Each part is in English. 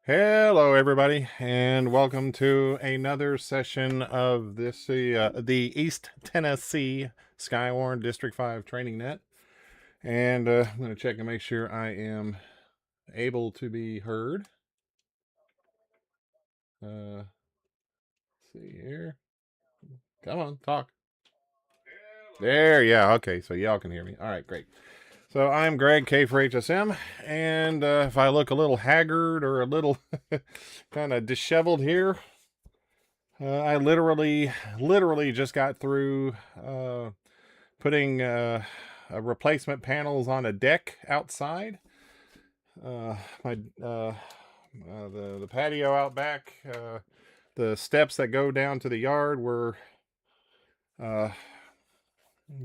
Hello, everybody, and welcome to another session of this the East Tennessee SKYWARN District 5 Training Net. And I'm going to check and make sure I am able to be heard. Let's see here. Come on, talk. There, yeah, okay, so y'all can hear me. All right, great. So I'm Greg, K4HSM, and if I look a little haggard or a little kind of disheveled here, I literally just got through putting replacement panels on a deck outside. The patio out back, the steps that go down to the yard were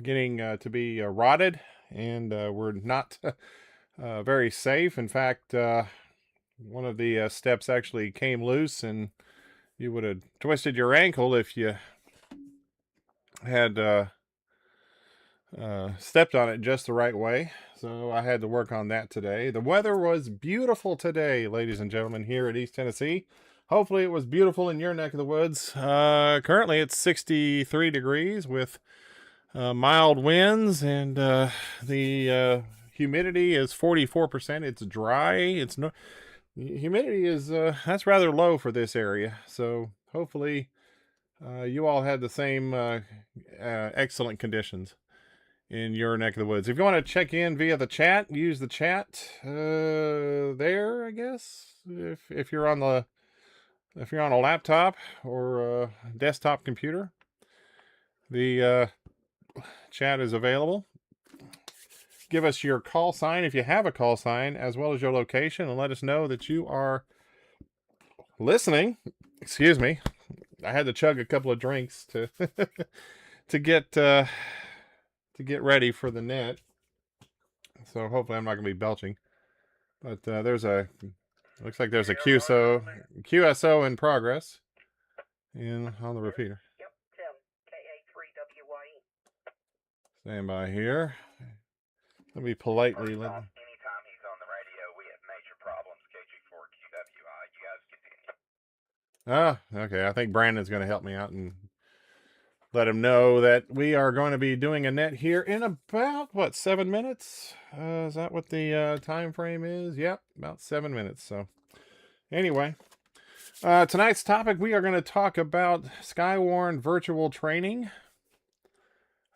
getting to be rotted. And we're not very safe. In fact, one of the steps actually came loose, and you would have twisted your ankle if you had stepped on it just the right way. So I had to work on that today. The weather was beautiful today, ladies and gentlemen, here at East Tennessee. Hopefully it was beautiful in your neck of the woods. Currently it's 63 degrees with mild winds, and the humidity is 44%. It's dry. It's no humidity is that's rather low for this area. So hopefully you all had the same excellent conditions in your neck of the woods. If you want to check in via the chat, use the chat there, I guess. If you're on a laptop or a desktop computer, the chat is available. Give us your call sign if you have a call sign, as well as your location, and let us know that you are listening. Excuse me, I had to chug a couple of drinks to to get ready for the net. So hopefully I'm not going to be belching. But looks like there's a QSO in progress on the repeater. Stand by here. Let me politely let him. Anytime he's on the radio, we have major problems. KG4QWI. You guys continue. Okay. I think Brandon's going to help me out and let him know that we are going to be doing a net here in about, 7 minutes? Is that what the time frame is? Yep, about 7 minutes. So anyway, tonight's topic, we are going to talk about SKYWARN virtual training.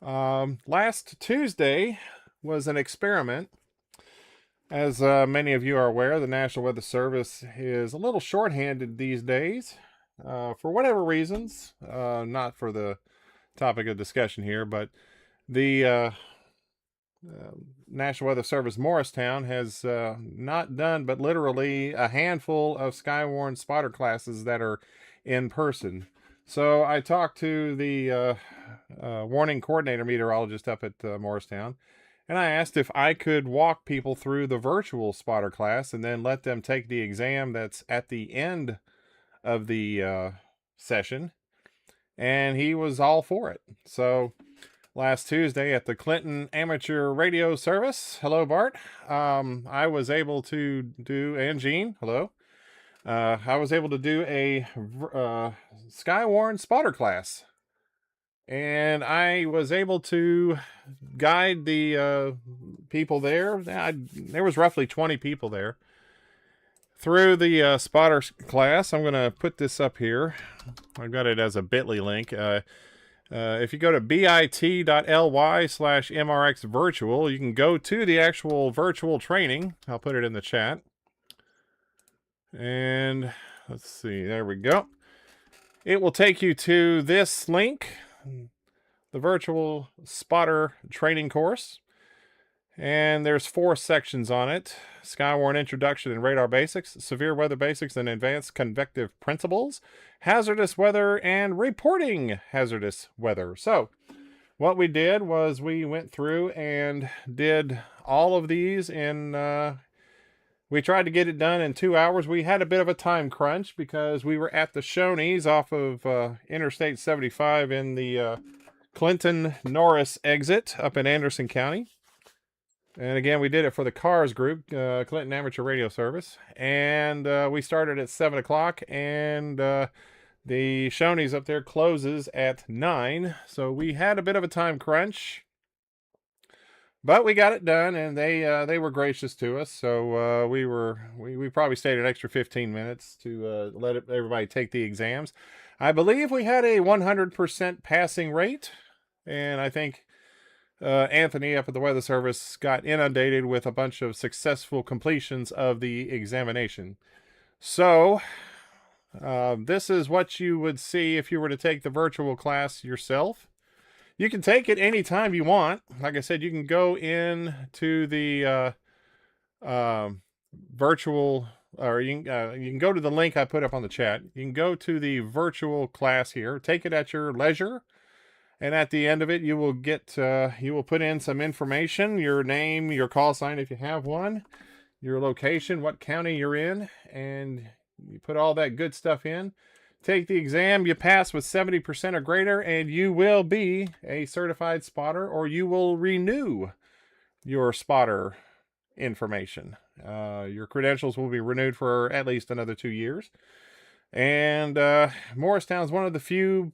Last Tuesday was an experiment. As many of you are aware, the National Weather Service is a little shorthanded these days for whatever reasons. Not for the topic of discussion here, but the National Weather Service Morristown has not done but literally a handful of SKYWARN spotter classes that are in person. So I talked to the warning coordinator meteorologist up at Morristown, and I asked if I could walk people through the virtual spotter class and then let them take the exam that's at the end of the session, and he was all for it. So last Tuesday at the Clinton Amateur Radio Service, hello Bart, I was able to do, and Gene, hello, I was able to do a SKYWARN spotter class, and I was able to guide the people there. There was roughly 20 people there through the spotter class. I'm going to put this up here. I've got it as a bit.ly link. If you go to bit.ly/mrxvirtual, you can go to the actual virtual training. I'll put it in the chat. And let's see, there we go. It will take you to this link, the virtual spotter training course. And there's 4 sections on it: SKYWARN Introduction and Radar Basics, Severe Weather Basics and Advanced Convective Principles, Hazardous Weather, and Reporting Hazardous Weather. So what we did was we went through and did all of these in, we tried to get it done in 2 hours. We had a bit of a time crunch because we were at the Shoney's off of Interstate 75 in the Clinton Norris exit up in Anderson County. And again, we did it for the CARS group, Clinton Amateur Radio Service. And we started at 7 o'clock, and the Shoney's up there closes at 9. So we had a bit of a time crunch. But we got it done, and they were gracious to us. So we probably stayed an extra 15 minutes to let everybody take the exams. I believe we had a 100% passing rate, and I think Anthony up at the Weather Service got inundated with a bunch of successful completions of the examination. So this is what you would see if you were to take the virtual class yourself. You can take it anytime you want. Like I said, you can go in to the virtual, or you can go to the link I put up on the chat. You can go to the virtual class here, take it at your leisure. And at the end of it, you will get, you will put in some information, your name, your call sign if you have one, your location, what county you're in, and you put all that good stuff in. Take the exam, you pass with 70% or greater, and you will be a certified spotter, or you will renew your spotter information. Your credentials will be renewed for at least another 2 years. And Morristown is one of the few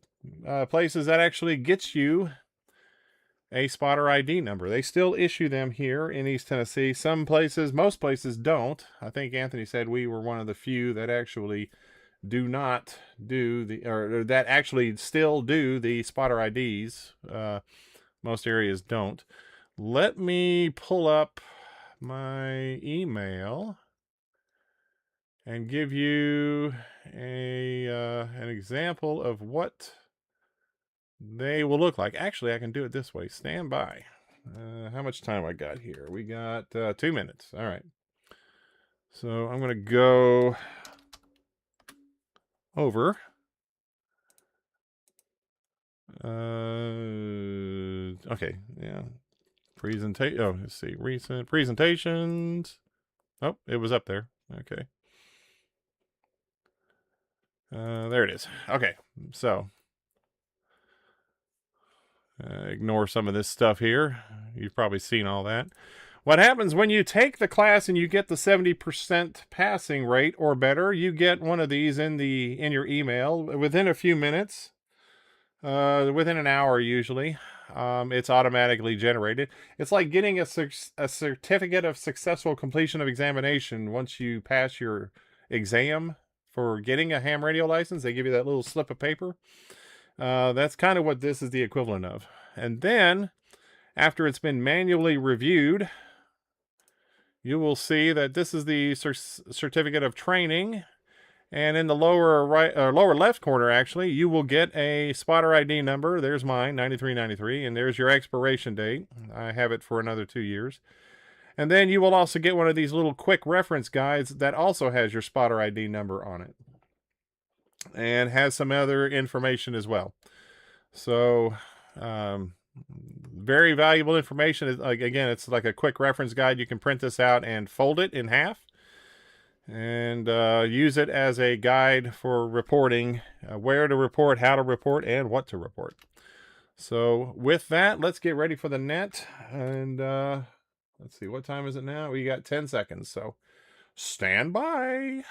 places that actually gets you a spotter ID number. They still issue them here in East Tennessee. Some places, most places don't. I think Anthony said we were one of the few that actually do not do the, or that actually still do the spotter IDs. Most areas don't. Let me pull up my email and give you an example of what they will look like. Actually, I can do it this way. Stand by. How much time I got here? We got 2 minutes. All right. So I'm going to go over. Okay. Yeah. Presentation. Oh, let's see. Recent presentations. Oh, it was up there. Okay. There it is. Okay. So ignore some of this stuff here. You've probably seen all that. What happens when you take the class and you get the 70% passing rate or better, you get one of these in your email within a few minutes, within an hour usually. It's automatically generated. It's like getting a certificate of successful completion of examination. Once you pass your exam for getting a ham radio license, they give you that little slip of paper. That's kind of what this is the equivalent of. And then, after it's been manually reviewed, you will see that this is the certificate of training. And in the lower right, or lower left corner, actually, you will get a spotter ID number. There's mine, 9393, and there's your expiration date. I have it for another 2 years. And then you will also get one of these little quick reference guides that also has your spotter ID number on it. And has some other information as well. So, very valuable information. Like, again, it's like a quick reference guide. You can print this out and fold it in half and use it as a guide for reporting, where to report, how to report, and what to report. So with that, let's get ready for the net. And let's see, what time is it now? We got 10 seconds, so stand by.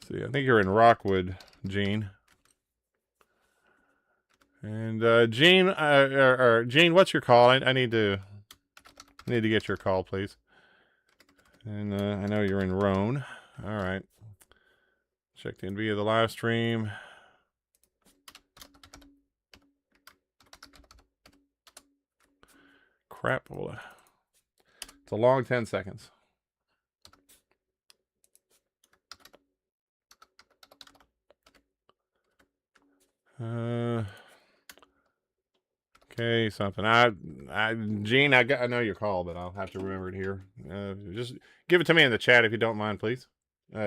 See, I think you're in Rockwood, Gene. And Gene, Gene, what's your call? I need to. Need to get your call, please. And I know you're in Roan. All right. Checked in via the live stream. Crap. It's a long 10 seconds. Okay, something. Gene, I know your call, but I'll have to remember it here. Just give it to me in the chat if you don't mind, please.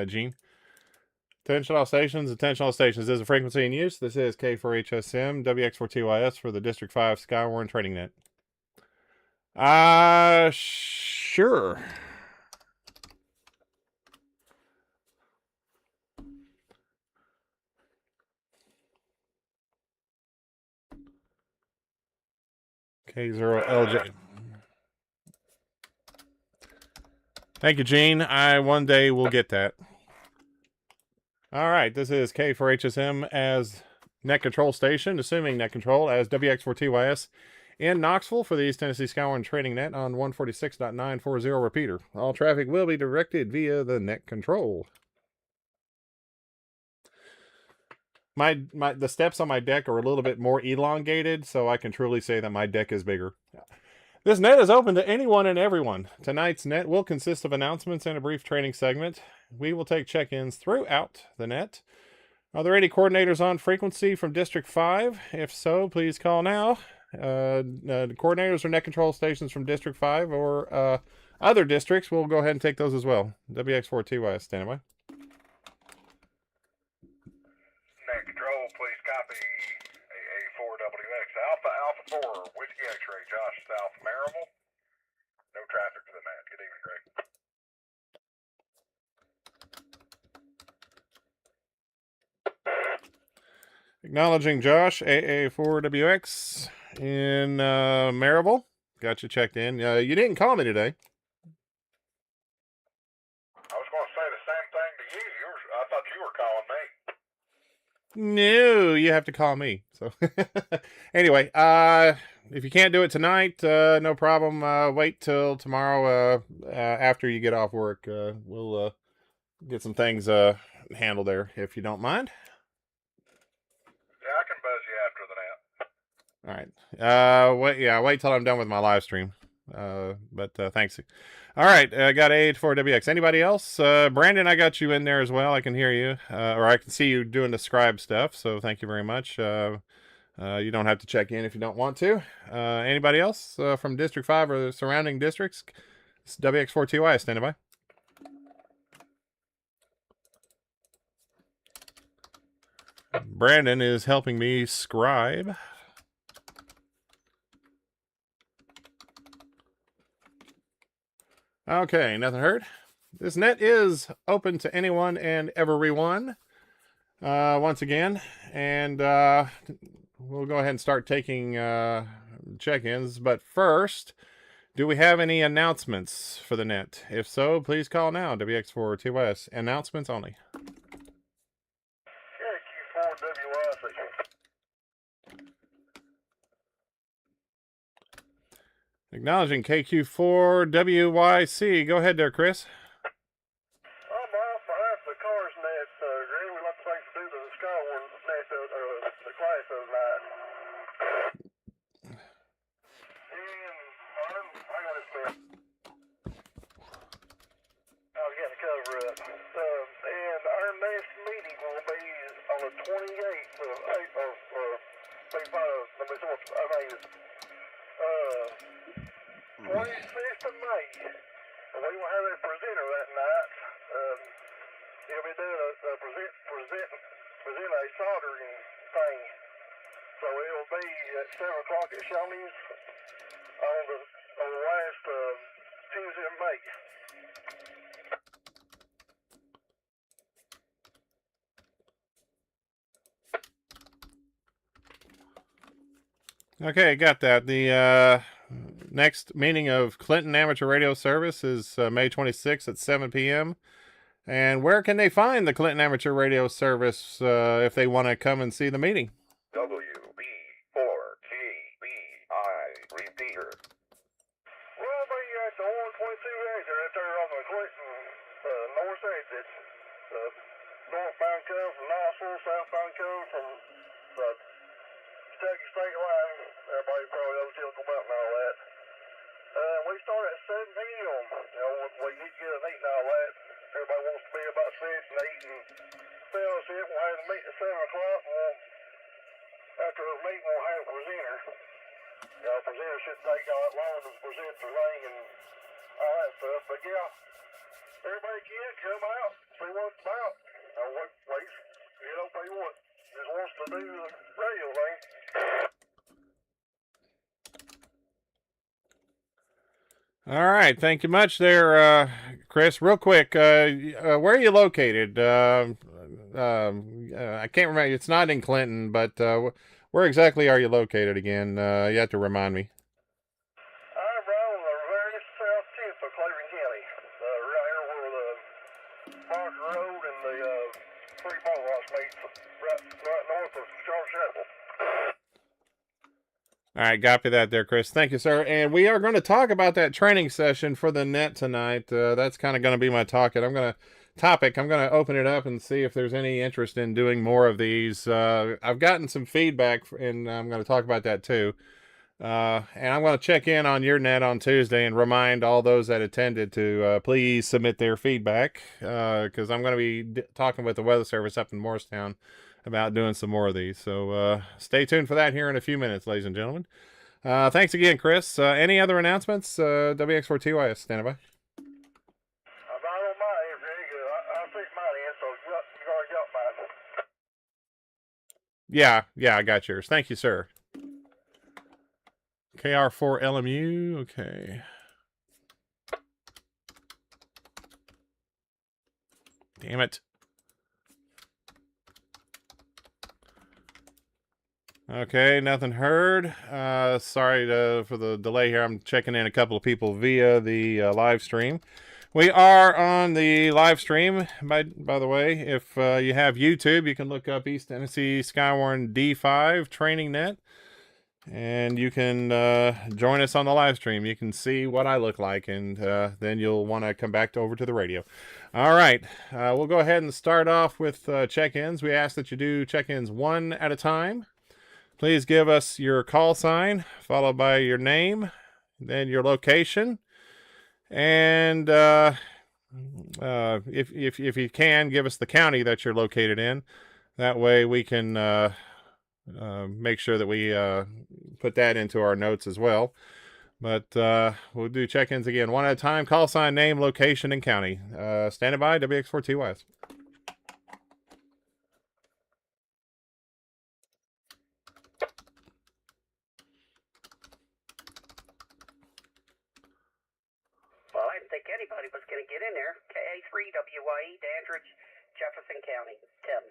Gene. Attention all stations. Attention all stations. This is a frequency in use. This is K4HSM WX4TYS for the District 5 SKYWARN Trading Net. Sure. K0LJ. Thank you, Gene. One day will get that. All right, this is K4HSM as net control station, assuming net control as WX4TYS in Knoxville for the East Tennessee SKYWARN Trading Net on 146.940 repeater. All traffic will be directed via the net control. The steps on my deck are a little bit more elongated, so I can truly say that my deck is bigger. This net is open to anyone and everyone. Tonight's net will consist of announcements and a brief training segment. We will take check-ins throughout the net. Are there any coordinators on frequency from District 5? If so, please call now. The coordinators or net control stations from District 5 or other districts, we'll go ahead and take those as well. WX4TYS, stand by. Net control, please copy AA4WX. Alpha 4, Whiskey X-ray, Josh, South Marable. No traffic to the net. Good evening, Greg. Acknowledging Josh, AA4WX in Marable. Got you checked in. You didn't call me today. I was going to say the same thing to you. I thought you were calling me. No, you have to call me. So anyway, if you can't do it tonight, no problem. Wait till tomorrow after you get off work. We'll get some things handled there if you don't mind. Yeah, I can buzz you after the net. Wait till I'm done with my live stream. But thanks. All right, I got A4WX. Anybody else? Brandon, I got you in there as well. I can hear you, or I can see you doing the scribe stuff. So thank you very much. You don't have to check in if you don't want to. Anybody else from District 5 or the surrounding districts? It's WX4TY standing by. Brandon is helping me scribe. Okay, nothing heard. This net is open to anyone and everyone once again. And we'll go ahead and start taking check-ins. But first, do we have any announcements for the net? If so, please call now. WX4TYS. Announcements only. Acknowledging KQ4WYC. Go ahead there, Chris. I'm off behalf of the Cars Net, Greg. We'd like to thank you for the SKYWARN Net, the class of night. And I got it, man. I was getting the cover up. And our next meeting will be on the 28th of April, or 26th of May. We will have a presenter that night. He'll be doing present a soldering thing. So it'll be at 7 o'clock at Shoney's on the last Tuesday of May. Okay, got that. The next meeting of Clinton Amateur Radio Service is May 26th at 7 p.m. And where can they find the Clinton Amateur Radio Service if they want to come and see the meeting? WB4GBI Repeater. Well, the back to state line. Everybody probably knows Chillicle Mountain and all that. We start at 7 p.m. You know, we get together and eat and all that. Everybody wants to be about 6 and 8 and fellowship. We'll have a meeting at 7 o'clock. After the meeting, we'll have a presenter. You know, a presenter shouldn't take all that long to present the thing and all that stuff. But yeah, everybody can come out, see what it's about. Wait, you know, tell you what, just wants to do the radio thing. All right, thank you much there, Chris. Real quick, where are you located? I can't remember. It's not in Clinton, but where exactly are you located again? You have to remind me. I'm right on the very south tip of Cleveland County, right here where the Parker Road and the three ball lots meet, right north of Charles Chapel. All right, copy that there, Chris. Thank you, sir. And we are going to talk about that training session for the net tonight. That's kind of going to be my topic. I'm going to open it up and see if there's any interest in doing more of these. I've gotten some feedback, and I'm going to talk about that too. And I'm going to check in on your net on Tuesday and remind all those that attended to please submit their feedback, because I'm going to be talking with the Weather Service up in Morristown about doing some more of these. So stay tuned for that here in a few minutes, ladies and gentlemen. Thanks again, Chris. Any other announcements? WX4TYS, standing by. I'm not on mine here, Greg. I sent mine in, so you already got mine. Yeah, I got yours. Thank you, sir. KR4 LMU, okay. Damn it. Okay, nothing heard. Sorry for the delay here. I'm checking in a couple of people via the live stream. We are on the live stream, by the way. If you have YouTube, you can look up East Tennessee SKYWARN D5 Training Net, and you can join us on the live stream. You can see what I look like, and then you'll want to come back over to the radio. All right, we'll go ahead and start off with check-ins. We ask that you do check-ins one at a time. Please give us your call sign, followed by your name, then your location, and if you can, give us the county that you're located in. That way we can make sure that we put that into our notes as well. But we'll do check-ins again one at a time. Call sign, name, location, and county. Standing by, WX4TYS. Anybody was going to get in there. KA3WYE, Dandridge, Jefferson County, Tim.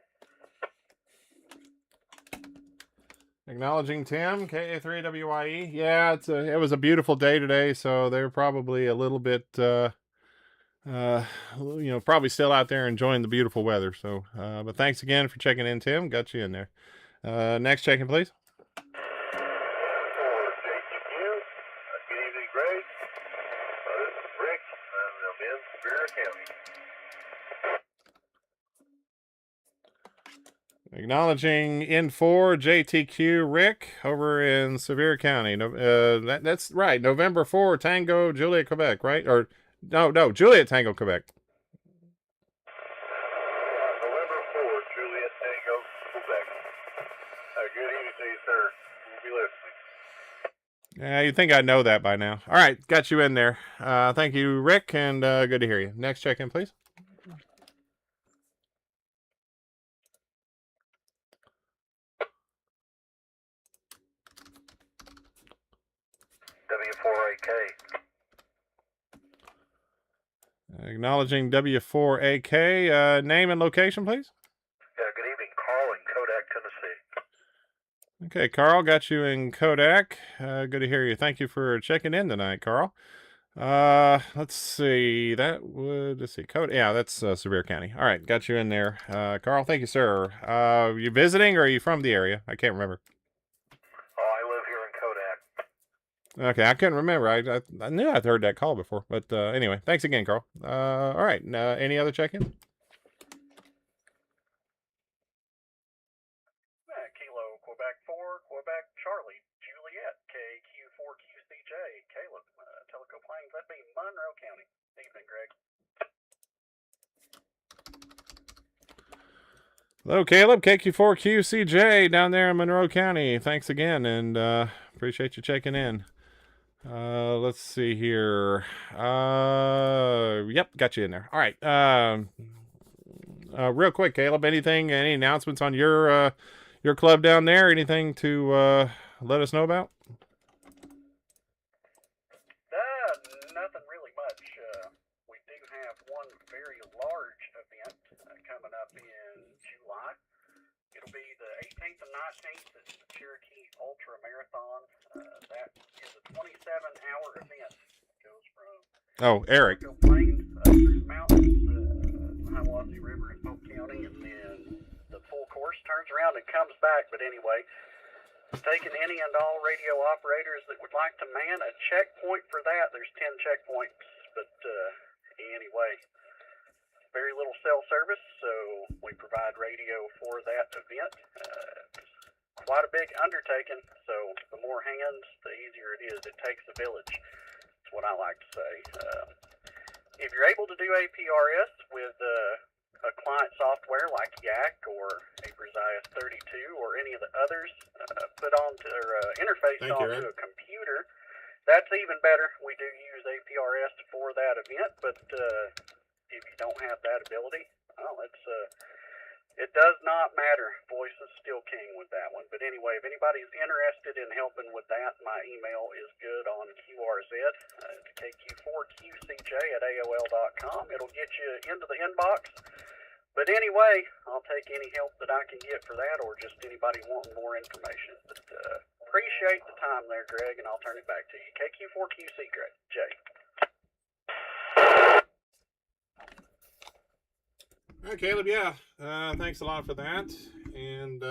Acknowledging Tim, KA3WYE. Yeah, it was a beautiful day today, so they're probably a little bit, probably still out there enjoying the beautiful weather. So, but thanks again for checking in, Tim. Got you in there. Next check-in, please. Acknowledging N4 JTQ Rick over in Sevier County. That's right. November 4 Tango Juliet Quebec, right? Or no, Juliet Tango Quebec. November 4 Juliet Tango Quebec. Good evening to you, sir. We'll be listening. Yeah, you'd think I'd know that by now. All right, got you in there. Thank you, Rick, and good to hear you. Next check-in, please. W4AK. Acknowledging W4AK. Name and location, please. Yeah, good evening. Carl in Kodak, Tennessee. Okay, Carl, got you in Kodak. Good to hear you. Thank you for checking in tonight, Carl. Let's see. Kodak. Yeah, that's Sevier County. All right, got you in there. Carl, thank you, sir. You visiting or are you from the area? I can't remember. Okay, I couldn't remember. I knew I'd heard that call before. But anyway, thanks again, Carl. All right, any other check-in? Kilo Kilo, Quebec 4, Quebec Charlie, Juliet, KQ4QCJ, Caleb, Tellico Plains, that'd be Monroe County. Evening, Greg. Hello, Caleb, KQ4QCJ down there in Monroe County. Thanks again, and appreciate you checking in. Let's see here. Yep, got you in there. All right. Real quick, Caleb, any announcements on your club down there? Anything to let us know about? Nothing really much. We do have one very large event coming up in July. It'll be the 18th and 19th. It's the Cherokee Ultra Marathon. That is a 27-hour event. It goes from Eric. Plains through the mountains, the Hiawassee River in Polk County, and then the full course turns around and comes back. But anyway, taking any and all radio operators that would like to man a checkpoint for that. There's 10 checkpoints, but anyway, very little cell service, so we provide radio for that event. It's quite a big undertaking, so the more hands, the easier it is. It takes a village. That's what I like to say. If you're able to do APRS with a client software like Yak or APRS 32 or any of the others, put onto or interfaced onto a computer, that's even better. We do use APRS for that event, but if you don't have that ability, well, it does not matter. Voice is still king with that one. But anyway, if anybody's interested in helping with that, my email is good on QRZ. It's KQ4QCJ@AOL.com. It'll get you into the inbox. But anyway, I'll take any help that I can get for that, or just anybody wanting more information. But appreciate the time there, Greg, and I'll turn it back to you. KQ4QCJ. All right, Caleb. Yeah, thanks a lot for that, and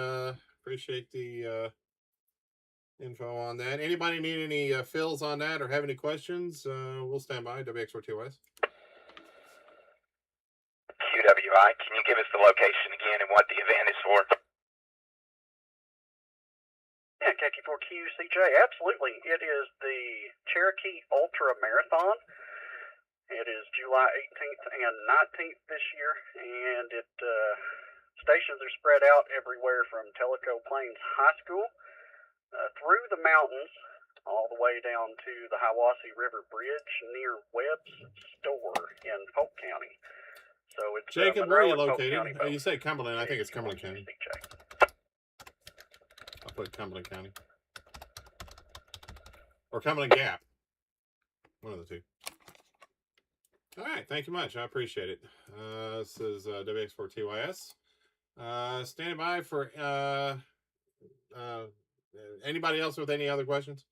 appreciate the info on that. Anybody need any fills on that or have any questions? We'll stand by. WX4TOS. QWI, can you give us the location again and what the event is for? Yeah, KQ4QCJ, absolutely. It is the Cherokee Ultra Marathon. It is July 18th and 19th this year, and stations are spread out everywhere from Tellico Plains High School through the mountains all the way down to the Hiawassee River Bridge near Webb's Store in Polk County. So it's Jacob, where are you located? You say Cumberland. I think it's Cumberland County. I'll put Cumberland County. Or Cumberland Gap. One of the two. All right, thank you much. I appreciate it. This is WX4TYS. Standing by for anybody else with any other questions?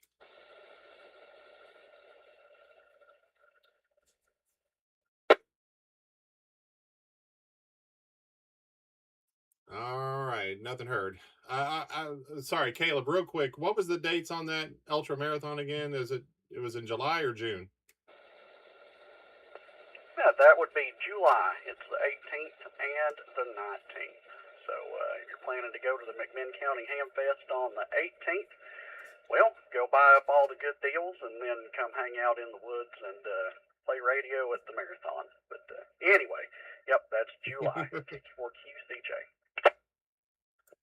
All right, nothing heard. Sorry, Caleb, real quick. What was the dates on that ultra marathon again? It was in July or June? Yeah, that would be July. It's the 18th and the 19th. So if you're planning to go to the McMinn County Hamfest on the 18th, well, go buy up all the good deals and then come hang out in the woods and play radio at the marathon. But anyway, yep, that's July. KQ4QCJ.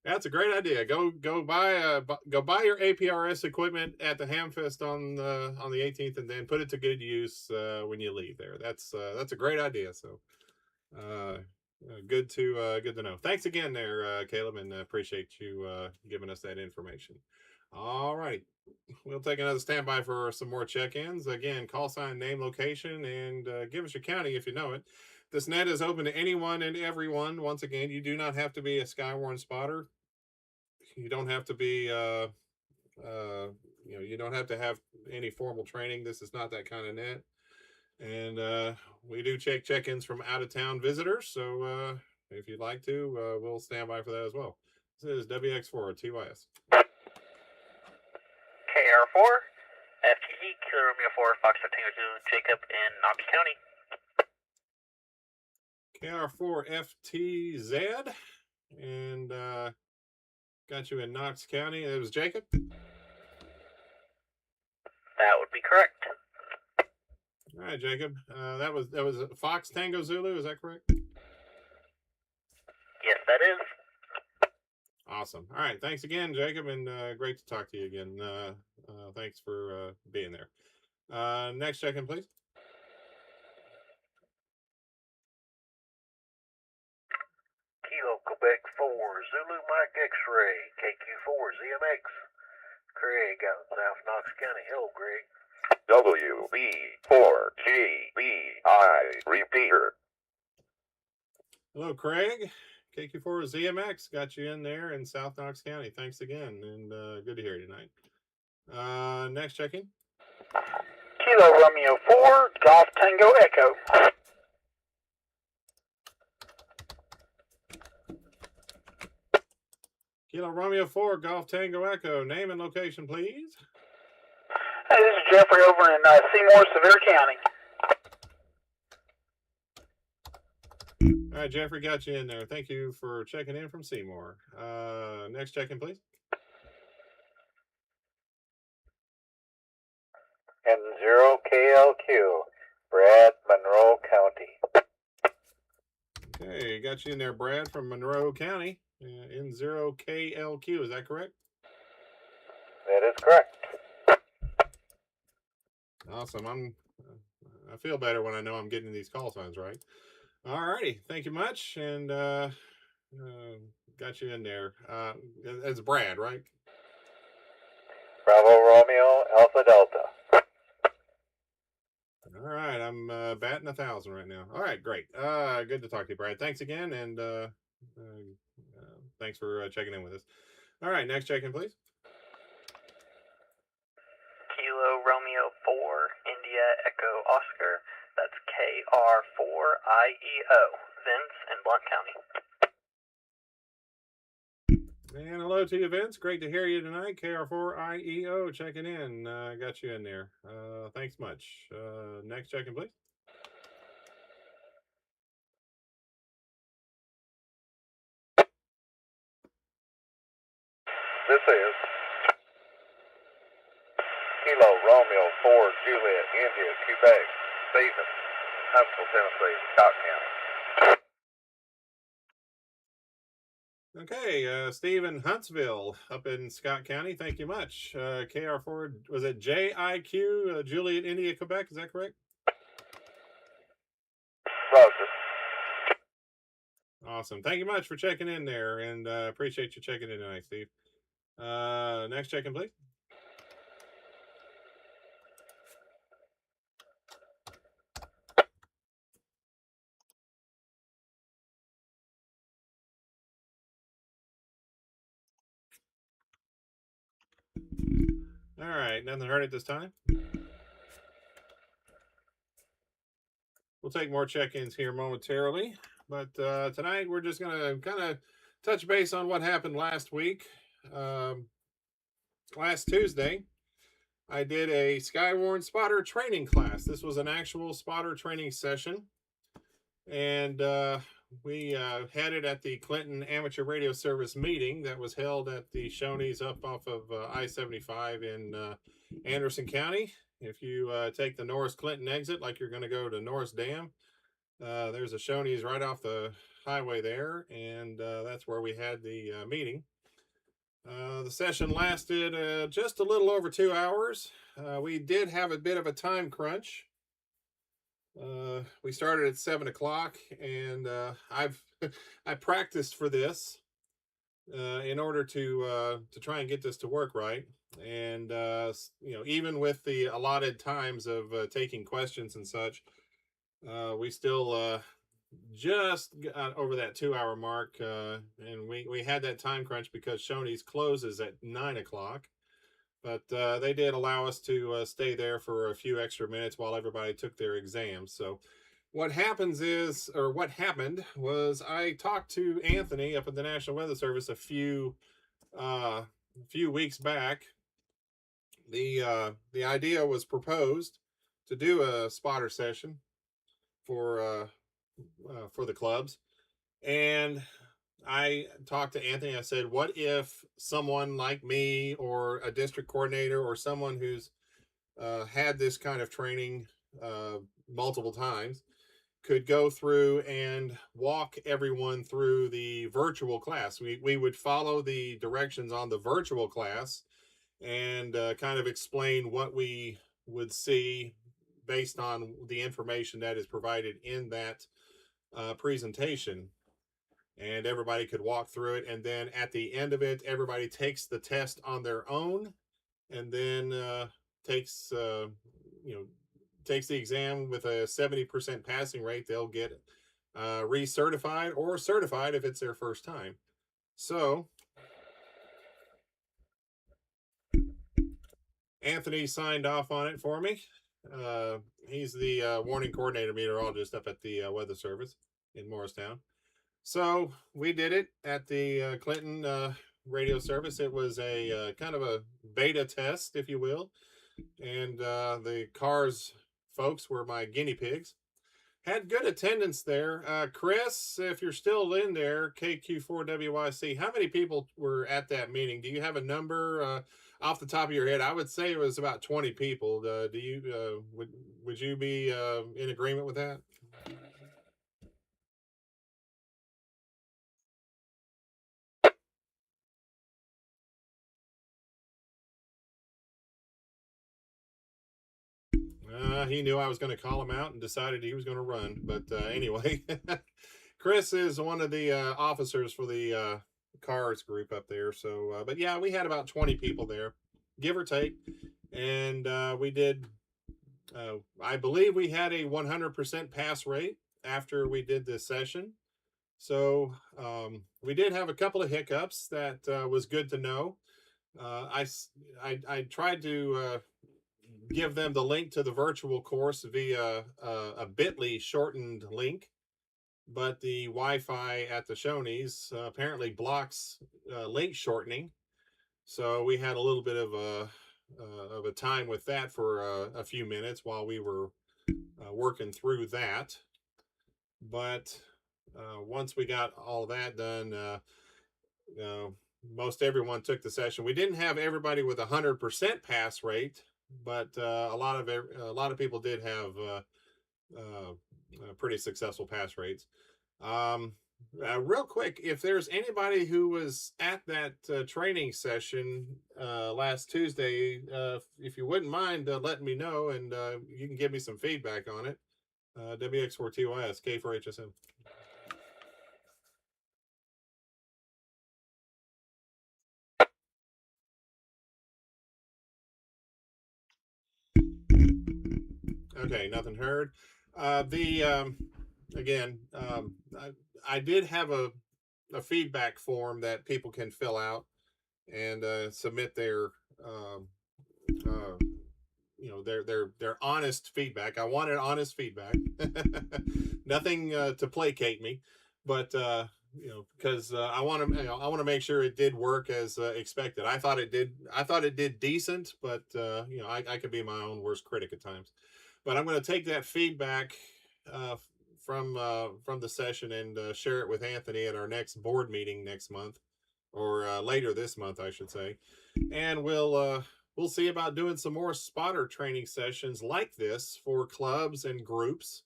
That's a great idea. Go buy your APRS equipment at the Hamfest on the 18th, and then put it to good use when you leave there. That's a great idea. So good to know. Thanks again there, Caleb, and appreciate you giving us that information. All right, we'll take another standby for some more check-ins. Again, call sign, name, location, and give us your county if you know it. This net is open to anyone and everyone. Once again, you do not have to be a SKYWARN spotter. You don't have to be, you don't have to have any formal training. This is not that kind of net. And we do check-ins from out-of-town visitors. So if you'd like to, we'll stand by for that as well. This is WX4 TYS. KR4, FTZ, Kilo Romeo 4, Foxtrot Tango 2, Jacob in Knox County. KR4 FTZ. And Got you in Knox County. It was Jacob. That would be correct. All right, Jacob. That was Fox Tango Zulu. Is that correct? Yes, that is. Awesome. All right. Thanks again, Jacob, and great to talk to you again. Thanks for being there. Next check-in, please. Kilo Quebec 4, Zulu Mike X-Ray, KQ4 ZMX. Craig out in South Knox County. Hello, Greg. WB4GBI Repeater. Hello, Craig. KQ4 ZMX got you in there in South Knox County. Thanks again, and good to hear you tonight. Next check-in. Kilo Romeo 4, Golf Tango Echo. Kilo Romeo 4, Golf Tango Echo. Name and location, please. Hey, this is Jeffrey over in Seymour, Sevier County. All right, Jeffrey, got you in there. Thank you for checking in from Seymour. Next check-in, please. N0KLQ, Brad, Monroe County. Okay, got you in there, Brad, from Monroe County. N0KLQ, is that correct? That is correct. Awesome. I feel better when I know I'm getting these call signs right. All righty, thank you much, and got you in there. It's Brad, right? Bravo Romeo, Alpha Delta. All right, I'm batting 1,000 right now. All right, great. Good to talk to you, Brad. Thanks again, and thanks for checking in with us. All right, next check-in, please. Kilo Romeo 4, India Echo Oscar. That's KR4IEO, Vince in Blount County. And hello to you, Vince. Great to hear you tonight. KR4IEO checking in. Got you in there. Thanks much. Next check-in, please. This is Kilo Romeo 4, Juliet, India, Quebec, Stephen, Huntsville, Tennessee, Scott County. Okay, Stephen Huntsville up in Scott County. Thank you much. KR4, was it JIQ, Juliet, India, Quebec? Is that correct? Roger. Awesome. Thank you much for checking in there, and appreciate you checking in tonight, Steve. Next check-in, please. All right, nothing heard at this time. We'll take more check-ins here momentarily, but tonight we're just going to kind of touch base on what happened last week. Last Tuesday, I did a SKYWARN spotter training class. This was an actual spotter training session, and we had it at the Clinton Amateur Radio Service meeting that was held at the Shoney's up off of I-75 in Anderson County. If you take the Norris Clinton exit like you're going to go to Norris Dam, there's a Shoney's right off the highway there, and that's where we had the meeting. The session lasted just a little over 2 hours. We did have a bit of a time crunch. We started at 7 o'clock, and I practiced for this in order to try and get this to work right. And even with the allotted times of taking questions and such, we still just got over that 2 hour mark, and we had that time crunch because Shoney's closes at 9 o'clock. But they did allow us to stay there for a few extra minutes while everybody took their exams. So what happened was I talked to Anthony up at the National Weather Service a few weeks back. The idea was proposed to do a spotter session for the clubs, and I talked to Anthony. I said, what if someone like me or a district coordinator or someone who's had this kind of training multiple times could go through and walk everyone through the virtual class? We would follow the directions on the virtual class and kind of explain what we would see based on the information that is provided in that presentation. And everybody could walk through it. And then at the end of it, everybody takes the test on their own and then takes, takes the exam with a 70% passing rate. They'll get recertified or certified if it's their first time. So Anthony signed off on it for me. He's the warning coordinator meteorologist up at the Weather Service in Morristown. So we did it at the Clinton radio service. It was a kind of a beta test, if you will. And the CARS folks were my guinea pigs. Had good attendance there. Chris, if you're still in there, KQ4WYC, how many people were at that meeting? Do you have a number off the top of your head? I would say it was about 20 people. Do you would you be in agreement with that? He knew I was going to call him out and decided he was going to run. But anyway, Chris is one of the officers for the CARS group up there. So, but yeah, we had about 20 people there, give or take. And we did, I believe we had a 100% pass rate after we did this session. So we did have a couple of hiccups that was good to know. I tried to give them the link to the virtual course via a bit.ly shortened link, but the Wi-Fi at the Shoney's apparently blocks link shortening. So we had a little bit of a time with that for a few minutes while we were working through that. But once we got all that done, most everyone took the session. We didn't have everybody with 100% pass rate, but a lot of people did have pretty successful pass rates. Real quick, if there's anybody who was at that training session last Tuesday, if you wouldn't mind letting me know, and you can give me some feedback on it. WX4TYS, K4HSM. Okay, nothing heard. Again, I did have a feedback form that people can fill out and submit their their honest feedback. I wanted honest feedback. Nothing to placate me, but because I want to make sure it did work as expected. I thought it did decent, but I could be my own worst critic at times. But I'm going to take that feedback from the session and share it with Anthony at our next board meeting next month, or later this month, I should say. And we'll see about doing some more spotter training sessions like this for clubs and groups.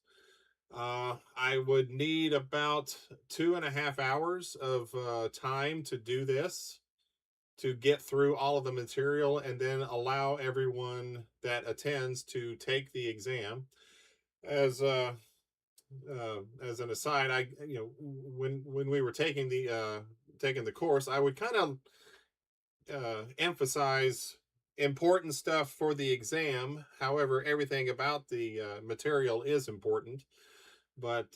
I would need about 2.5 hours of time to do this, to get through all of the material, and then allow everyone that attends to take the exam. As an aside, when we were taking the course, I would kind of emphasize important stuff for the exam. However, everything about the material is important, but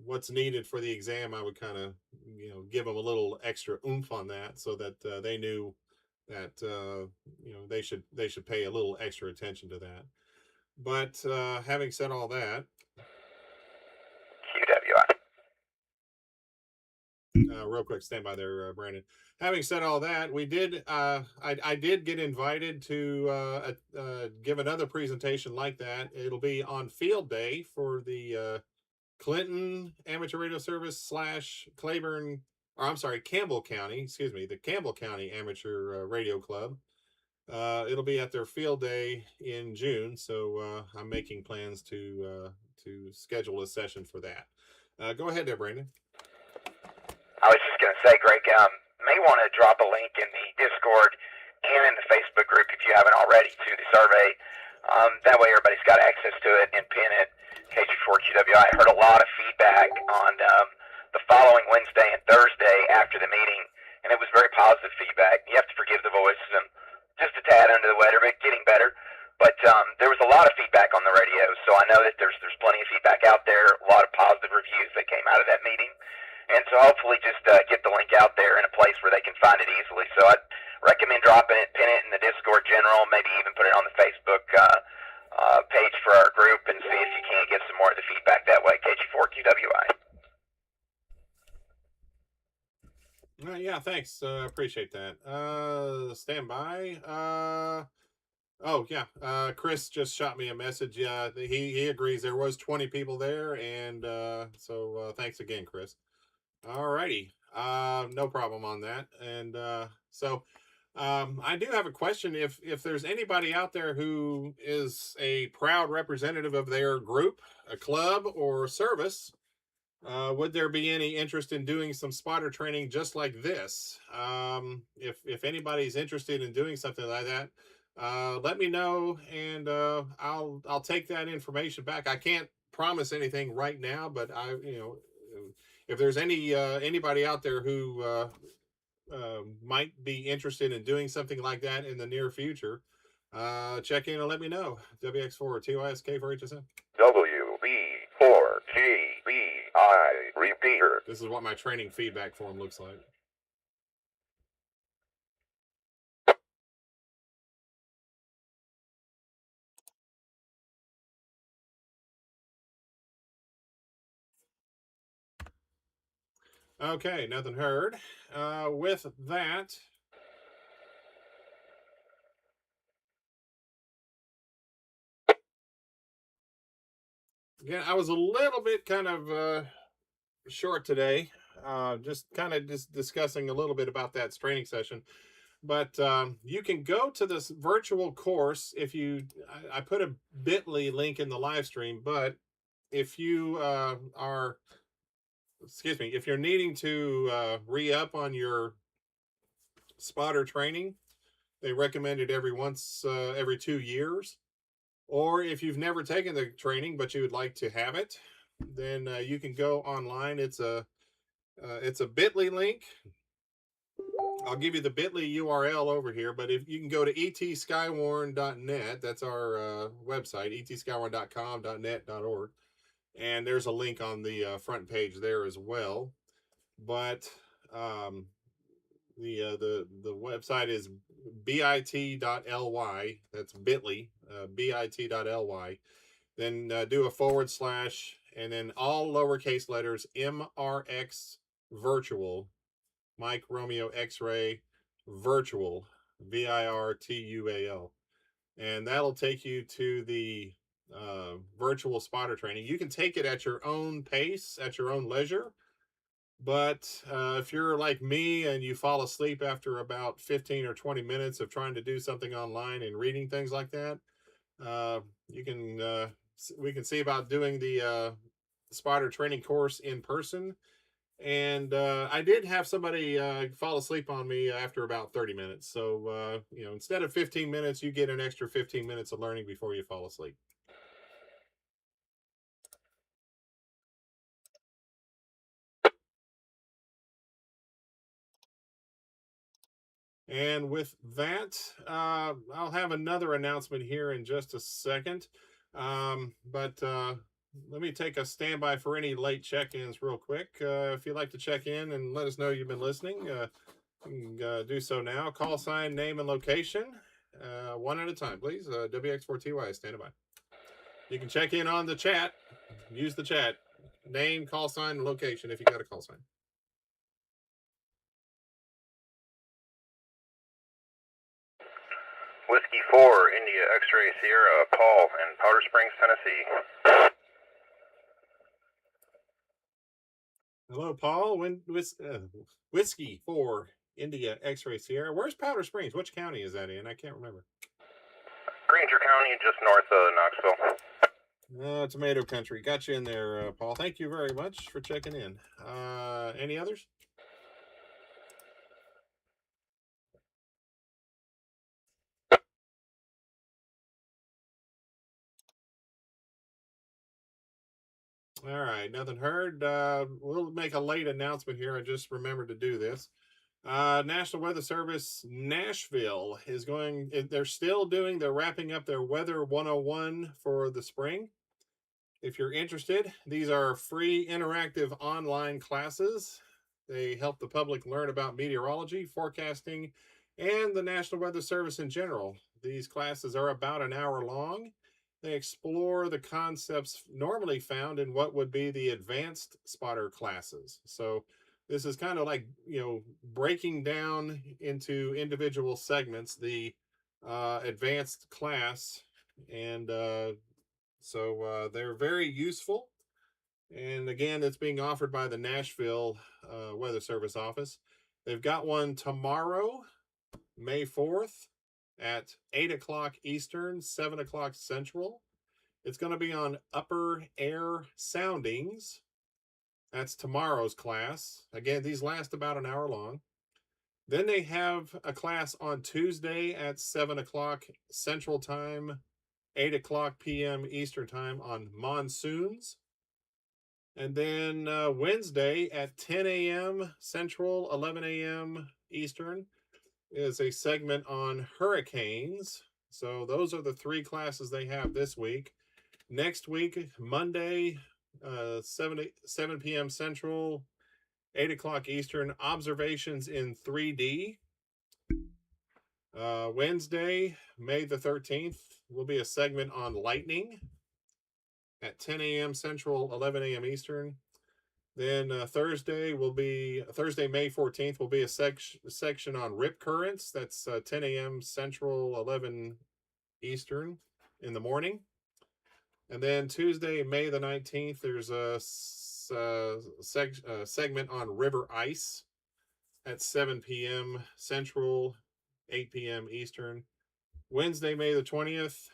what's needed for the exam, I would kind of give them a little extra oomph on that, so that they knew that they should pay a little extra attention to that. But having said all that, QWI. real quick, stand by there, Brandon. Having said all that, we did. I did get invited to give another presentation like that. It'll be on field day for the Clinton Amateur Radio Service / Claiborne or I'm sorry, Campbell County, excuse me, the Campbell County Amateur Radio Club. It'll be at their field day in June, so I'm making plans to schedule a session for that. Go ahead there, Brandon. I was just going to say, Greg, may want to drop a link in the Discord and in the Facebook group if you haven't already to the survey. That way everybody's got access to it and pin it. KG4QWI. I heard a lot of feedback on the following Wednesday and Thursday after the meeting, and it was very positive feedback. You have to forgive the voice. Just a tad under the weather, but getting better. But there was a lot of feedback on the radio, so I know that there's plenty of feedback out there, a lot of positive reviews that came out of that meeting. And so hopefully just get the link out there in a place where they can find it easily. So I'd recommend dropping it, pin it in the Discord general, maybe even put it on the Facebook page for our group and see if you can't get some more of the feedback that way. KG4QWI. Yeah, thanks. Appreciate that. Stand by. Oh yeah. Chris just shot me a message. Yeah, he agrees there was 20 people there, and so thanks again, Chris. Alrighty. No problem on that. And so I do have a question. If there's anybody out there who is a proud representative of their group, a club, or service, would there be any interest in doing some spotter training just like this? If anybody's interested in doing something like that, let me know, and I'll take that information back. I can't promise anything right now, but if there's anybody out there who might be interested in doing something like that in the near future, check in and let me know. WX4 TYSK for HSM. WB4GBI Repeater. This is what my training feedback form looks like. Okay, nothing heard. With that, again, I was a little bit kind of short today, just discussing a little bit about that training session. But you can go to this virtual course if you. I put a bit.ly link in the live stream, but if you if you're needing to re-up on your spotter training, they recommend it every 2 years. Or if you've never taken the training but you would like to have it, then you can go online. It's a bit.ly link. I'll give you the bit.ly URL over here, but if you can go to etskywarn.net, that's our website, etskywarn.com.net.org, and there's a link on the front page there as well. But the website is bit.ly. That's bit.ly, bit.ly. Then do a / and then all lowercase letters MRX virtual, Mike Romeo X-ray virtual, VIRTUAL, and that'll take you to the virtual spotter training. You can take it at your own pace, at your own leisure. But if you're like me and you fall asleep after about 15 or 20 minutes of trying to do something online and reading things like that, we can see about doing the spotter training course in person. And I did have somebody fall asleep on me after about 30 minutes. So, instead of 15 minutes, you get an extra 15 minutes of learning before you fall asleep. And with that, I'll have another announcement here in just a second. But let me take a standby for any late check-ins real quick. If you'd like to check in and let us know you've been listening, you can do so now. Call sign, name, and location. One at a time, please. WX4TY, stand by. You can check in on the chat. Use the chat. Name, call sign, and location if you got a call sign. Whiskey 4, India X-Ray Sierra, Paul in Powder Springs, Tennessee. Hello, Paul. Whiskey for India X-Ray Sierra. Where's Powder Springs? Which county is that in? I can't remember. Granger County, just north of Knoxville. Tomato country. Got you in there, Paul. Thank you very much for checking in. Any others? All right, nothing heard. We'll make a late announcement here. I just remembered to do this. National Weather Service Nashville is going, they're still doing, they're wrapping up their Weather 101 for the spring. If you're interested, these are free interactive online classes. They help the public learn about meteorology, forecasting, and the National Weather Service in general. These classes are about an hour long. They explore the concepts normally found in what would be the advanced spotter classes. So this is kind of like, breaking down into individual segments, the advanced class. And so they're very useful. And again, it's being offered by the Nashville Weather Service office. They've got one tomorrow, May 4th, at 8 o'clock Eastern, 7 o'clock Central. It's going to be on upper air soundings. That's tomorrow's class. Again, these last about an hour long. Then they have a class on Tuesday at 7 o'clock Central Time, 8 o'clock p.m. Eastern Time on monsoons. And then Wednesday at 10 a.m. Central, 11 a.m. Eastern is a segment on hurricanes. So those are the three classes they have this week. Next week, Monday, 7 p.m. Central, 8 o'clock Eastern, observations in 3D. Wednesday, May the 13th, will be a segment on lightning at 10 a.m. Central, 11 a.m. Eastern. Then Thursday, May 14th, will be a section on rip currents. That's 10 a.m. Central, 11 Eastern in the morning. And then Tuesday, May the 19th, there's a segment on river ice at 7 p.m. Central, 8 p.m. Eastern. Wednesday, May the 20th,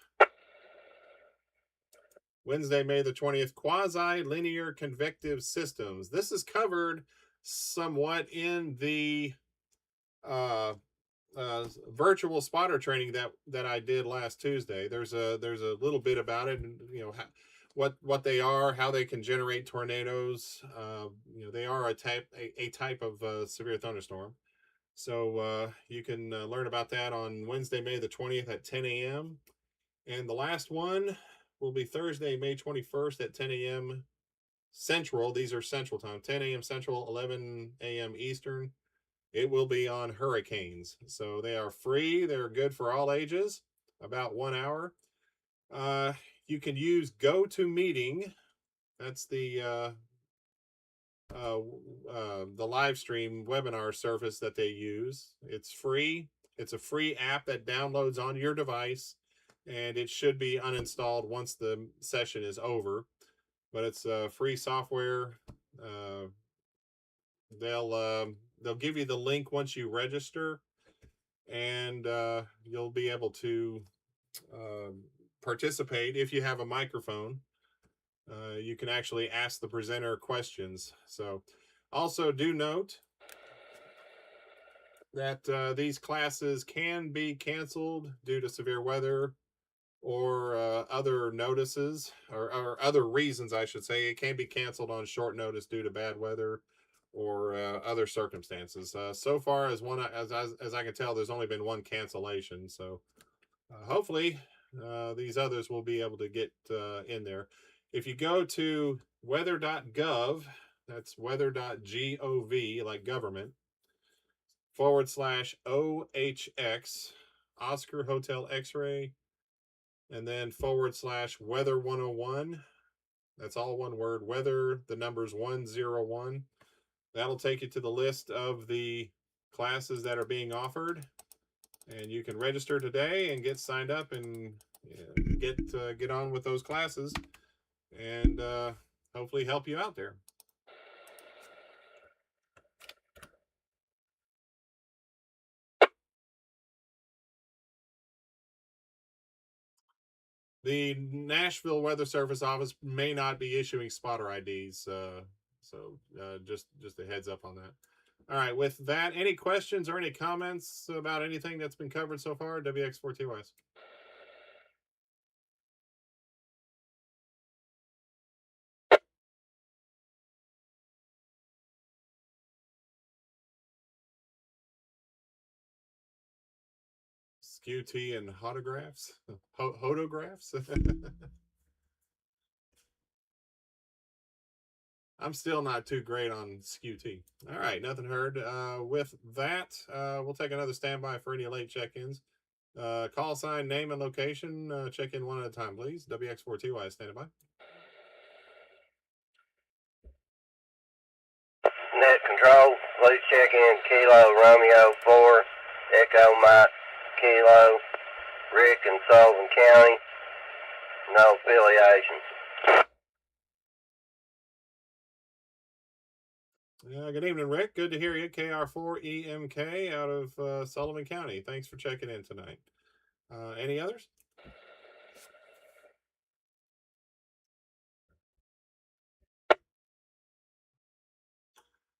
quasi-linear convective systems. This is covered somewhat in the virtual spotter training that I did last Tuesday. There's a little bit about it, and what they are, how they can generate tornadoes. They are a type of severe thunderstorm. So you can learn about that on Wednesday, May the 20th at 10 a.m. And the last one will be Thursday, May 21st at 10 a.m. Central. These are Central Time, 10 a.m. Central, 11 a.m. Eastern. It will be on hurricanes. So they are free. They're good for all ages, about 1 hour. You can use GoToMeeting. That's the live stream webinar service that they use. It's free. It's a free app that downloads on your device, and it should be uninstalled once the session is over. But it's free software. They'll give you the link once you register, and you'll be able to participate if you have a microphone. You can actually ask the presenter questions. So also do note that these classes can be canceled due to severe weather or other notices or other reasons, I should say. It can be canceled on short notice due to bad weather or other circumstances. So far as I can tell, there's only been one cancellation. So hopefully these others will be able to get in there. If you go to weather.gov, that's weather.gov, like government, /OHX, Oscar Hotel X-Ray, and then /weather 101. That's all one word, weather, the numbers 101. That'll take you to the list of the classes that are being offered. And you can register today and get signed up and get on with those classes and hopefully help you out there. The Nashville Weather Service Office may not be issuing spotter IDs, so just a heads up on that. All right, with that, any questions or any comments about anything that's been covered so far, WX4TYs? SKYWARN and hotographs? Hotographs? I'm still not too great on SKYWARN. All right, nothing heard. With that, we'll take another standby for any late check-ins. Call sign, name, and location. Check in one at a time, please. WX4TY, standing by. Net control, please check in Kilo Romeo 4, Echo Mike Kilo, Rick in Sullivan County. No affiliations. Good evening, Rick. Good to hear you. KR4EMK out of Sullivan County. Thanks for checking in tonight. Any others?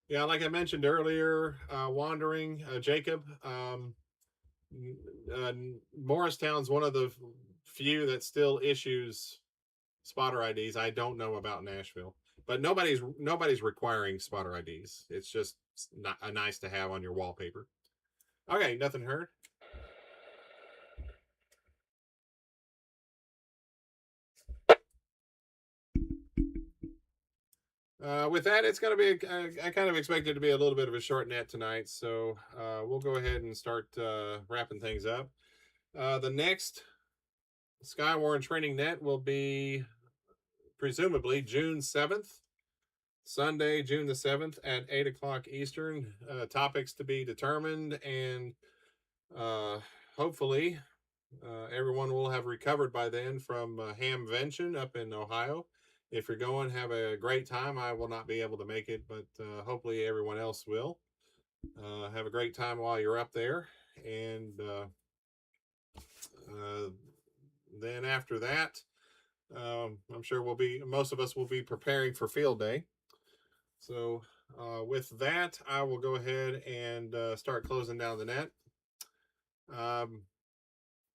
Yeah, like I mentioned earlier, wandering, Jacob, Morristown's one of the few that still issues spotter IDs. I don't know about Nashville, but nobody's requiring spotter IDs. It's just not nice to have on your wallpaper. Okay, nothing heard. With that, it's going to be, I kind of expected it to be a little bit of a short net tonight, so we'll go ahead and start wrapping things up. The next SKYWARN training net will be presumably June 7th, Sunday, June the 7th at 8 o'clock Eastern. Topics to be determined, and hopefully everyone will have recovered by then from Hamvention up in Ohio. If you're going, have a great time. I will not be able to make it, but hopefully everyone else will. Have a great time while you're up there. And then after that, I'm sure most of us will be preparing for field day. So with that, I will go ahead and start closing down the net.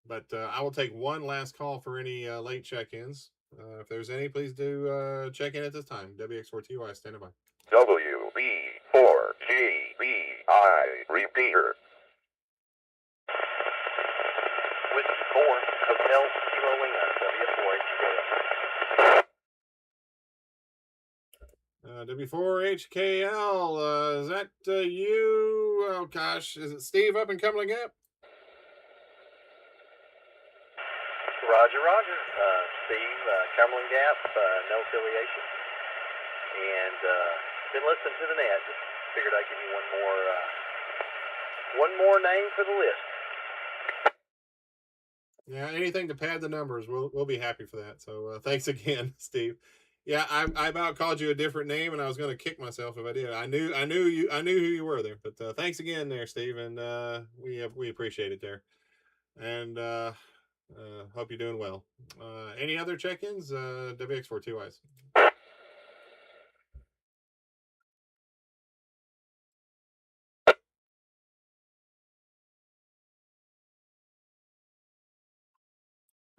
But I will take one last call for any late check-ins. If there's any, please do check in at this time. WX4TY, standing by. WB4GBI Repeater. Whiskey 4, Hotel Kilo Lima, W4HKL. W4HKL, is that you? Oh gosh, is it Steve up in Cumberland Gap? Roger, Roger. Steve, Cumberland Gap, no affiliation. And been listening to the net. Just figured I'd give you one more name for the list. Yeah, anything to pad the numbers, we'll be happy for that. So thanks again, Steve. Yeah, I about called you a different name, and I was going to kick myself if I did. I knew who you were there. But thanks again, there, Steve, and we appreciate it there. And hope you're doing well. Any other check-ins? WX4TYs.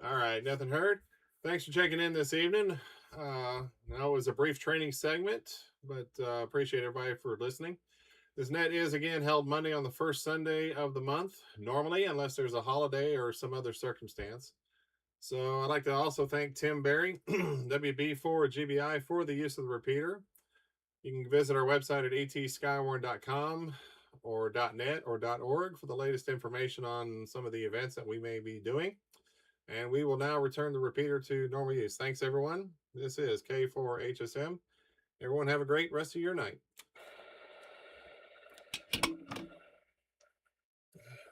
All right, nothing heard. Thanks for checking in this evening. That was a brief training segment, but appreciate everybody for listening. This net is again held Monday on the first Sunday of the month, normally, unless there's a holiday or some other circumstance. So I'd like to also thank Tim Berry, WB4GBI, for the use of the repeater. You can visit our website at etskywar.com or .net or .org for the latest information on some of the events that we may be doing. And we will now return the repeater to normal use. Thanks, everyone. This is K4HSM. Everyone have a great rest of your night.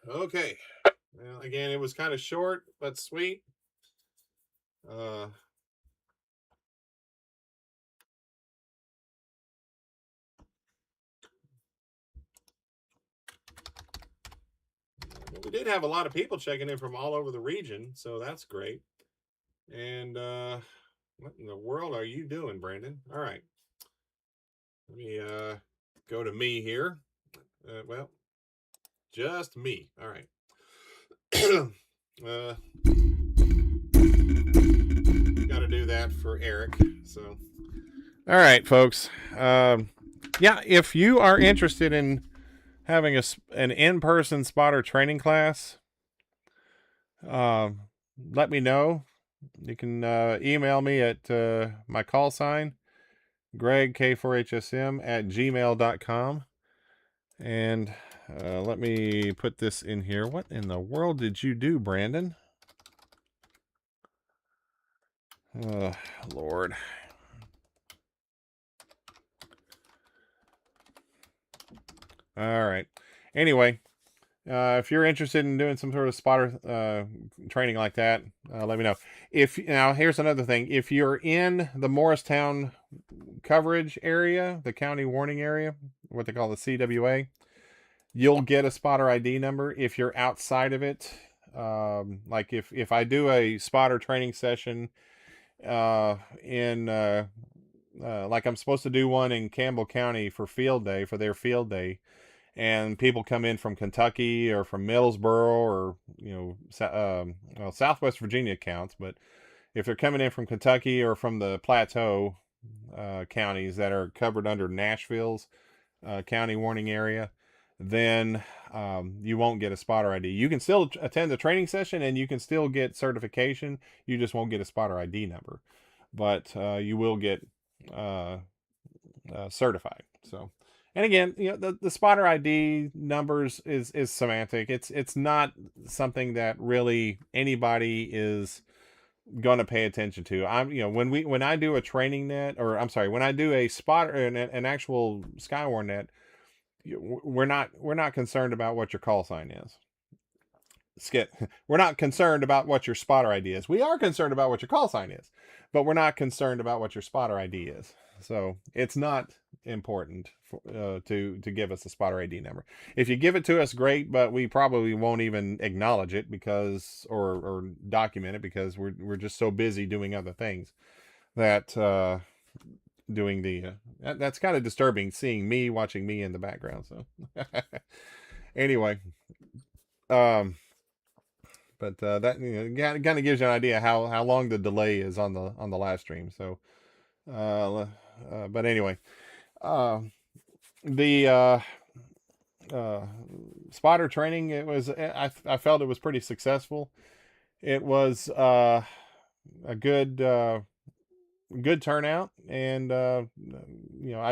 Okay. Well, again, it was kind of short, but sweet. We did have a lot of people checking in from all over the region, so that's great. And what in the world are you doing, Brandon? All right. Let me go to me here. Well, just me. All right. Got to do that for Eric. So, all right, folks. Yeah, if you are interested in having an in-person spotter training class, let me know. You can email me at my call sign, gregk4hsm@gmail.com. And let me put this in here. What in the world did you do, Brandon? Lord. All right. Anyway, if you're interested in doing some sort of spotter training like that, let me know. Now, here's another thing. If you're in the Morristown coverage area, the county warning area, what they call the CWA, you'll get a spotter ID number. If you're outside of it, like if I do a spotter training session in like I'm supposed to do one in Campbell County for their field day, and people come in from Kentucky or from Middlesboro or well, Southwest Virginia counts, but if they're coming in from Kentucky or from the Plateau counties that are covered under Nashville's county warning area, then you won't get a spotter ID. You can still attend the training session and you can still get certification. You just won't get a spotter ID number, but you will get certified. So, and again, the spotter ID numbers is semantic. It's not something that really anybody is going to pay attention to. When I do a training net, or I'm sorry, when I do a spotter, an actual SKYWARN net, we're not concerned about what your call sign is. We're not concerned about what your spotter ID is. We are concerned about what your call sign is, but we're not concerned about what your spotter ID is. So it's not important to give us a spotter ID number. If you give it to us, great, but we probably won't even acknowledge it because or document it because we're just so busy doing other things that doing the that's kind of disturbing seeing me watching me in the background. So anyway, but that kind of gives you an idea how long the delay is on the live stream. So but anyway, the spotter training, I felt it was pretty successful. It was a good turnout, and I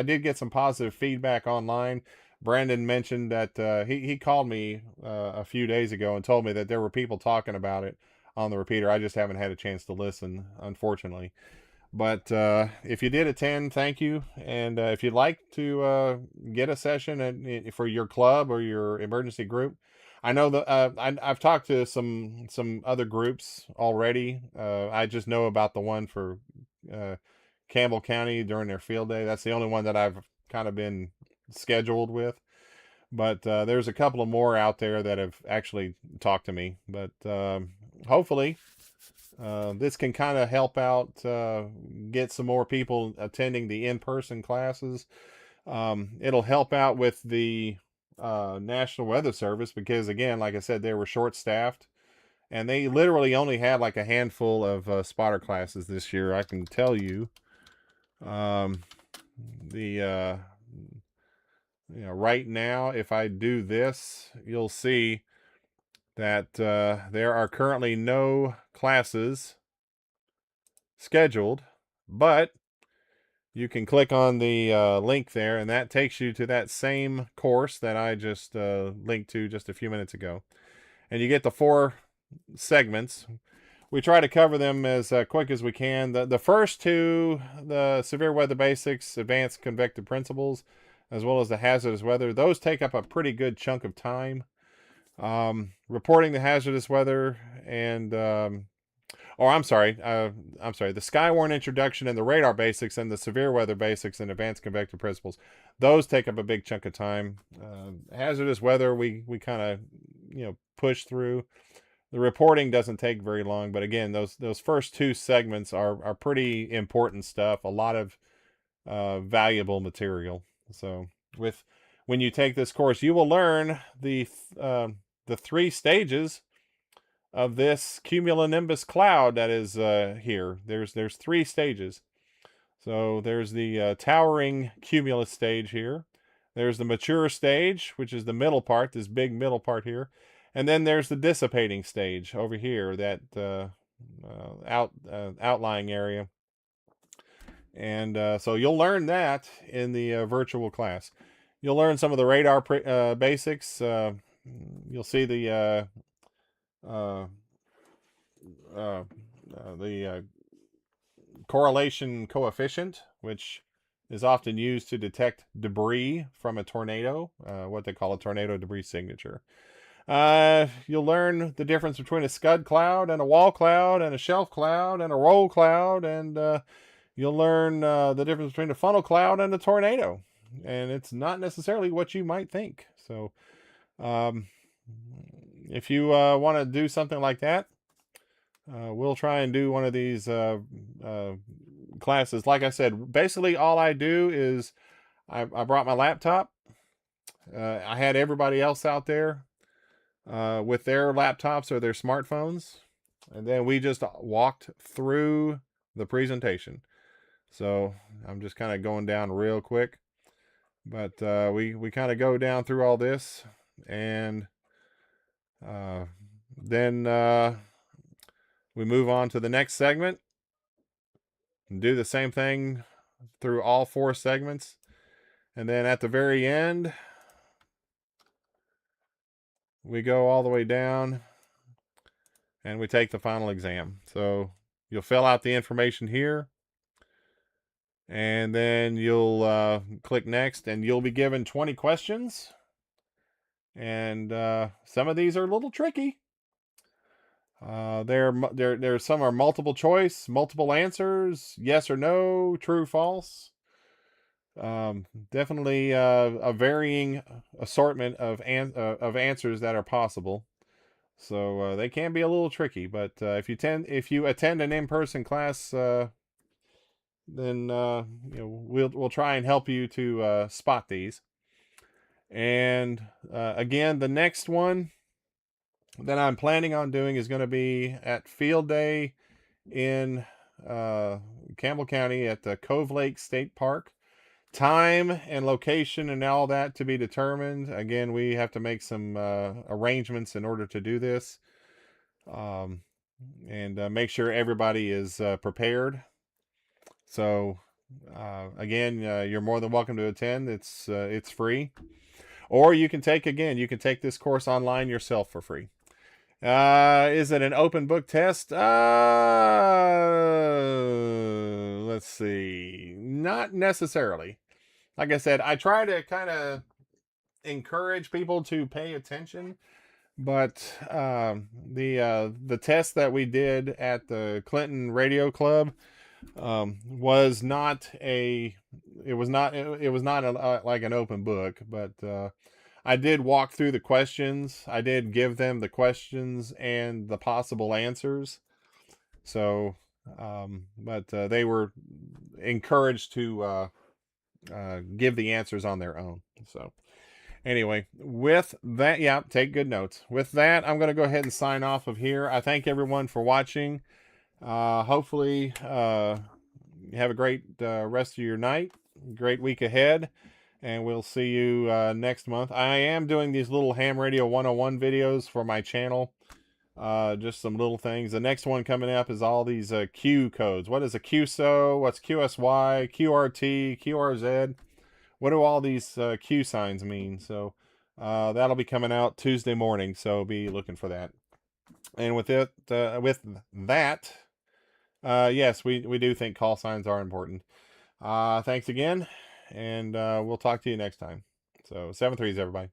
did get some positive feedback online. Brandon mentioned that he called me a few days ago and told me that there were people talking about it on the repeater. I just haven't had a chance to listen, unfortunately. But if you did attend, thank you. And if you'd like to get a session for your club or your emergency group, I know that I've talked to some other groups already. I just know about the one for Campbell County during their field day. That's the only one that I've kind of been scheduled with. But there's a couple of more out there that have actually talked to me. But hopefully this can kind of help out get some more people attending the in-person classes. It'll help out with the National Weather Service because, again, like I said, they were short-staffed. And they literally only had like a handful of spotter classes this year. I can tell you, right now, if I do this, you'll see that there are currently no classes scheduled, but you can click on the link there, and that takes you to that same course that I just linked to just a few minutes ago. And you get the 4 segments. We try to cover them as quick as we can. The first 2, the severe weather basics, advanced convective principles, as well as the hazardous weather, those take up a pretty good chunk of time. Reporting the hazardous weather and the SKYWARN introduction and the radar basics and the severe weather basics and advanced convective principles, those take up a big chunk of time. Hazardous weather we kind of push through. The reporting doesn't take very long, but again, those first 2 segments are pretty important stuff. A lot of valuable material. So when you take this course, you will learn the 3 stages of this cumulonimbus cloud that is here. There's 3 stages. So there's the towering cumulus stage here. There's the mature stage, which is the middle part, this big middle part here. And then there's the dissipating stage over here, that outlying area. And so you'll learn that in the virtual class. You'll learn some of the radar basics. You'll see the correlation coefficient, which is often used to detect debris from a tornado, what they call a tornado debris signature. You'll learn the difference between a scud cloud and a wall cloud and a shelf cloud and a roll cloud, and you'll learn the difference between a funnel cloud and a tornado. And it's not necessarily what you might think. So if you want to do something like that, we'll try and do one of these classes. Like I said, basically all I do is I brought my laptop. I had everybody else out there with their laptops or their smartphones, and then we just walked through the presentation. So I'm just kind of going down real quick, but we kind of go down through all this, and then we move on to the next segment and do the same thing through all 4 segments. And then at the very end, we go all the way down and we take the final exam. So you'll fill out the information here, and then you'll click next, and you'll be given 20 questions. And some of these are a little tricky. There's some are multiple choice, multiple answers, yes or no, true, false. Definitely a varying assortment of answers that are possible. So they can be a little tricky, but if you attend an in-person class, then we'll try and help you to spot these. And again, the next one that I'm planning on doing is going to be at Field Day in Campbell County at the Cove Lake State Park. Time and location and all that to be determined. Again, we have to make some arrangements in order to do this, and make sure everybody is prepared. So again, you're more than welcome to attend. It's free, or you can take this course online yourself for free. Is it an open book test? Let's see. Not necessarily. Like I said, I try to kind of encourage people to pay attention, but the test that we did at the Clinton Radio Club was not like an open book, but I did walk through the questions. I did give them the questions and the possible answers. So, but they were encouraged to give the answers on their own. So anyway, with that, yeah, take good notes. With that, I'm going to go ahead and sign off of here. I thank everyone for watching. Hopefully, you have a great rest of your night, great week ahead. And we'll see you next month. I am doing these little ham radio 101 videos for my channel. Just some little things. The next one coming up is all these Q codes. What is a QSO? What's QSY? QRT? QRZ? What do all these Q signs mean? So that'll be coming out Tuesday morning. So be looking for that. And with that, yes, we do think call signs are important. Thanks again. And we'll talk to you next time. So 7-3s, everybody.